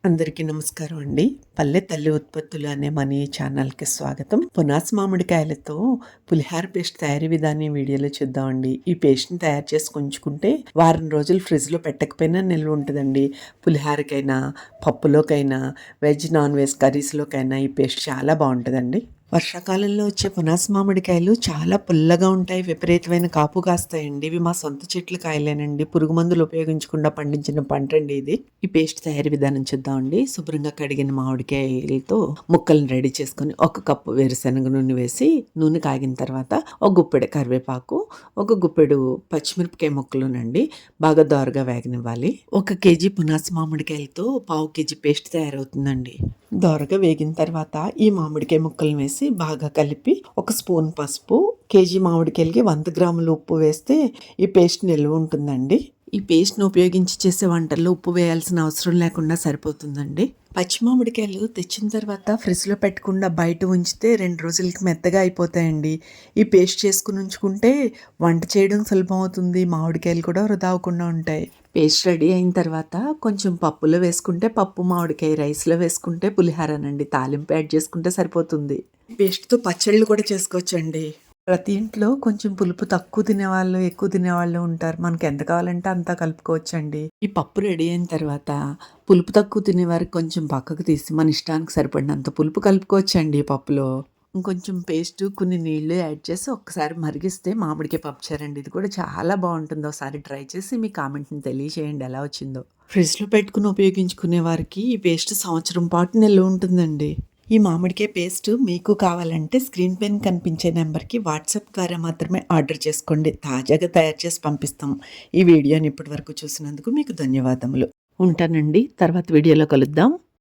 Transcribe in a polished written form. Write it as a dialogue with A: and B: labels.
A: అందరికీ నమస్కారం అండి. పల్లె తల్లి ఉత్పత్తులు అనే మన ఈ ఛానల్‌కి స్వాగతం. పునాస మామిడికాయలతో పులిహార పేస్ట్ తయారీ విధానం ఈ వీడియోలో చూద్దామండి. ఈ పేస్ట్‌ని తయారు చేసి ఉంచుకుంటే వారం రోజులు ఫ్రిడ్జ్‌లో పెట్టకపోయినా నిల్వ ఉంటదండి. పులిహారకైనా, పప్పులోకైనా, వెజ్, నాన్ వెజ్ కర్రీస్‌లోకైనా ఈ పేస్ట్ చాలా బావుంటదండి. వర్షాకాలంలో వచ్చే పునాస మామిడికాయలు చాలా పుల్లగా ఉంటాయి. విపరీతమైన కాపు కాస్తాయండి. ఇవి మా సొంత చెట్ల కాయలేనండి. పురుగు మందులు ఉపయోగించకుండా పండించిన పంటండి ఇది. ఈ పేస్ట్ తయారీ విధానం చూద్దామండి. శుభ్రంగా కడిగిన మామిడికాయలతో ముక్కలను రెడీ చేసుకొని ఒక కప్పు వేరుశనగ నూనె వేసి నూనె కాగిన తర్వాత ఒక గుప్పెడు కరివేపాకు, ఒక గుప్పెడు పచ్చిమిరపకాయ ముక్కలునండి బాగా దోరగా వేగనివ్వాలి. 1 కేజీ పునాస మామిడికాయలతో పావు కేజీ పేస్ట్ తయారవుతుందండి. దోరగా వేగిన తర్వాత ఈ మామిడికాయ ముక్కలను వేసి బాగా కలిపి ఒక స్పూన్ పసుపు, కేజీ మామిడికాయలకి 100 గ్రాముల ఉప్పు వేస్తే ఈ పేస్ట్ నిల్వ ఉంటుందండి. ఈ పేస్ట్‌ని ఉపయోగించి చేసే వంటల్లో ఉప్పు వేయాల్సిన అవసరం లేకుండా సరిపోతుందండి. పచ్చి మామిడికాయలు తెచ్చిన తర్వాత ఫ్రిడ్జ్‌లో పెట్టకుండా బయట ఉంచితే 2 రోజులకి మెత్తగా అయిపోతాయండి. ఈ పేస్ట్ చేసుకుని ఉంచుకుంటే వంట చేయడం సులభం అవుతుంది. మామిడికాయలు కూడా వృధా అవ్వకుండా ఉంటాయి. పేస్ట్ రెడీ అయిన తర్వాత కొంచెం పప్పులో వేసుకుంటే పప్పు, మామిడికాయ రైస్‌లో వేసుకుంటే పులిహోరనండి. తాలింపు యాడ్ చేసుకుంటే సరిపోతుంది. పేస్ట్‌తో పచ్చళ్ళు కూడా చేసుకోవచ్చండి. ప్రతి ఇంట్లో కొంచెం పులుపు తక్కువ తినేవాళ్ళు, ఎక్కువ తినేవాళ్ళు ఉంటారు. మనకి ఎంత కావాలంటే అంత కలుపుకోవచ్చండి. ఈ పప్పు రెడీ అయిన తర్వాత పులుపు తక్కువ తినేవారికి కొంచెం పక్కకు తీసి మన ఇష్టానికి సరిపడినంత పులుపు కలుపుకోవచ్చండి ఈ పప్పులో. ఇంకొంచెం పేస్టు, కొన్ని నీళ్లు యాడ్ చేసి ఒక్కసారి మరిగిస్తే మామిడికాయ పప్పుచారండి. ఇది కూడా చాలా బాగుంటుంది. ఒకసారి ట్రై చేసి మీ కామెంట్‌ని తెలియజేయండి ఎలా వచ్చిందో. ఫ్రిడ్జ్‌లో పెట్టుకుని ఉపయోగించుకునే వారికి ఈ పేస్ట్ సంవత్సరం పాటు నిల్వ ఉంటుందండి. ఈ మామిడికాయ పేస్ట్ మీకు కావాలంటే స్క్రీన్ పైన కనిపించే నెంబర్కి వాట్సాప్ ద్వారా మాత్రమే ఆర్డర్ చేసుకోండి. తాజాగా తయారు చేసి పంపిస్తాం. ఈ వీడియోని ఇప్పటి వరకు చూసినందుకు మీకు ధన్యవాదములు. ఉంటానండి. తర్వాత వీడియోలో కలుద్దాం.